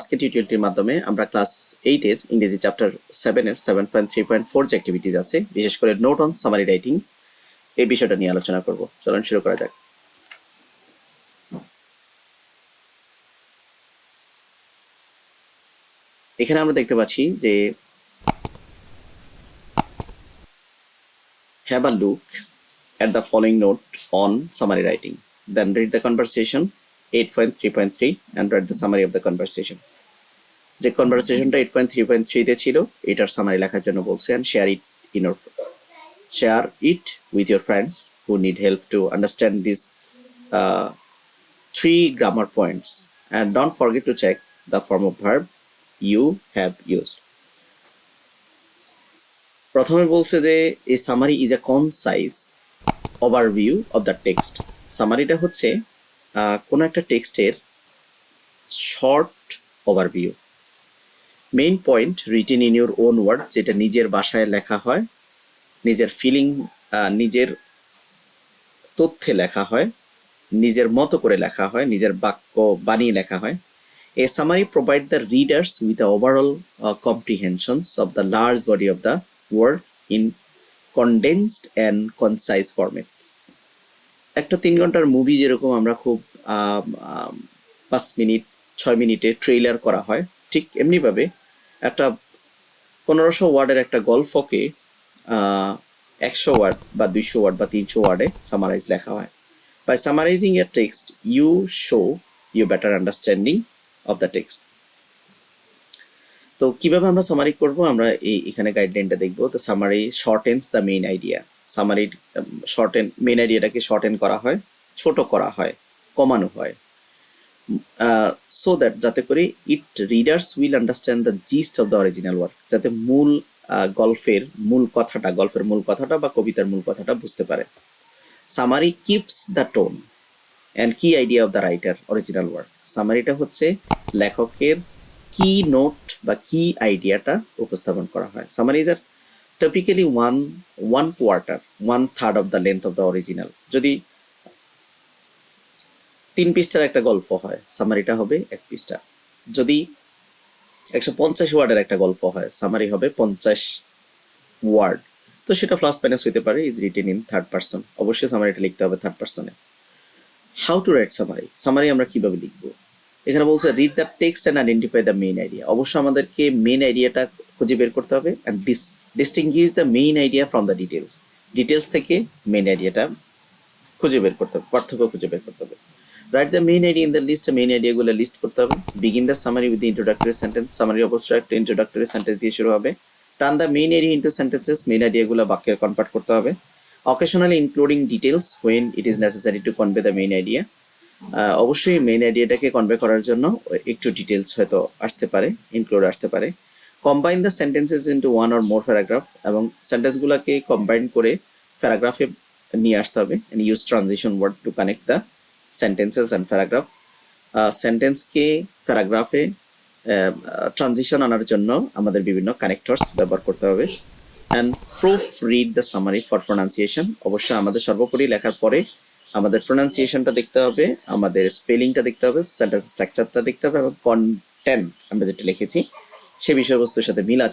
আজকে টিউটোরিয়ালটির মাধ্যমে আমরা ক্লাস 8 এর ইংরেজি চ্যাপ্টার 7 এর 7.3.4 যে অ্যাক্টিভিটিজ আছে, বিশেষ করে নোট অন সামারি রাইটিংস, এই বিষয়টা নিয়ে আলোচনা করব। চলুন শুরু করা যাক। এখানে আমরা দেখতে পাচ্ছি যে have a look at the following note on summary writing, then read the conversation 8.3.3 and write the summary of the conversation. যে কনভারসেশনটা 8.3.3 তে ছিল, এটার সামারি লেখার জন্য বলছে, and share it with your friends who need help to understand these 3 grammar points, and don't forget to check the form of verb you have used. প্রথমে বলছে যে a summary is a concise overview of the text. সামারিটা হচ্ছে কোন একটা টেক্সটের short overview, main point written in your own word, যেটা নিজের ভাষায় লেখা হয়, নিজের ফিলিং, নিজের তথ্যে লেখা হয়, নিজের মতো করে লেখা হয়, নিজের বাক্য বানিয়ে লেখা হয়। A summary provides the readers with the overall comprehensions of the large body of the word in condensed and concise format. একটা 3 ঘন্টার মুভি যেরকম আমরা খুব 5 মিনিট 6 মিনিটে ট্রেইলার করা হয়, ঠিক এমনিভাবে একটা 1500 ওয়ার্ডের একটা গল্পকে 100 ওয়ার্ড বা 200 ওয়ার্ড বা 300 ওয়ার্ডে সামারাইজ লেখা হয়। By summarizing a text, you show you better understanding of the text. তো কিভাবে আমরা সামারি করব, আমরা এখানে গাইডলাইনটা দেখব। তো summary shortens the main idea. Summary main আইডিয়াটাকে শর্টেন করা হয়, ছোট করা হয়, কমানো হয়, so that যাতে করে it readers will understand the gist of the original work, যাতে মূল গল্পের মূল কথাটা বা কবিতার মূল কথাটা বুঝতে পারে। Summary keeps the tone and key idea of the writer original work. সামারিটা হচ্ছে লেখকের কি নোট বা কি আইডিয়াটা উপস্থাপন করা হয়। Summaries R typically one quarter, 1/3 of the length of the original. যদি 3 পৃষ্ঠার একটা গল্প হয়, সামারিটা হবে 1 পৃষ্ঠা। যদি 150 ওয়ার্ডের একটা গল্প হয়, সামারি হবে 50 ওয়ার্ড। তো সেটা প্লাস মাইনাস হতে পারে, is written in third person. অবশ্যই সামারিটা লিখতে হবে থার্ড পারসনে। How to write summary. Summary আমরা কিভাবে লিখবো, এখানে বলছে read the text and identify the main idea. অবশ্যই আমাদেরকে মেইন আইডিয়াটা খুঁজে বের করতে হবে, and distinguish the main idea from the details থেকে মেইন আইডিয়াটা খুঁজে বের করতে হবে, পার্থক্য খুঁজে বের করতে হবে। Write the main idea in the list, main আইডিয়াগুলো লিস্ট করতে হবে। Begin the summary with the introductory sentence. Summary অবশ্যই একটা ইন্ট্রোডাক্টরি সেন্টেন্স দিয়ে শুরু হবে। Turn the main idea into sentences, main আইডিয়াগুলো বাক্যে কনভার্ট করতে হবে। Occasionally including details when it is necessary to convey the main idea. অবশ্যই মেইন আইডিয়াটাকে কনভে করার জন্য একটু ডিটেলস হয়তো আসতে পারে, ইনক্লুড আসতে পারে। Combine the sentences into one or more paragraph, এবং সেন্টেন্সগুলোকে কম্বাইন করে প্যারাগ্রাফে নিয়ে আসতে হবে। And use transition word to connect the sentences and paragraph. সেন্টেন্সকে প্যারাগ্রাফে ট্রানজিশন আনার জন্য আমাদের বিভিন্ন কানেক্টরস ব্যবহার করতে হবে। And proofread the summary for pronunciation. অবশ্যই আমাদের সর্বোপরি লেখার পরে আমাদের প্রোনাউন্সিয়েশনটা দেখতে হবে, আমাদের স্পেলিংটা দেখতে হবে, সেন্টেন্স স্ট্রাকচারটা দেখতে হবে, এবং কন্টেন্ট আমরা যেটা লিখেছি সে বিষয়বস্তুর সাথে মিল আছে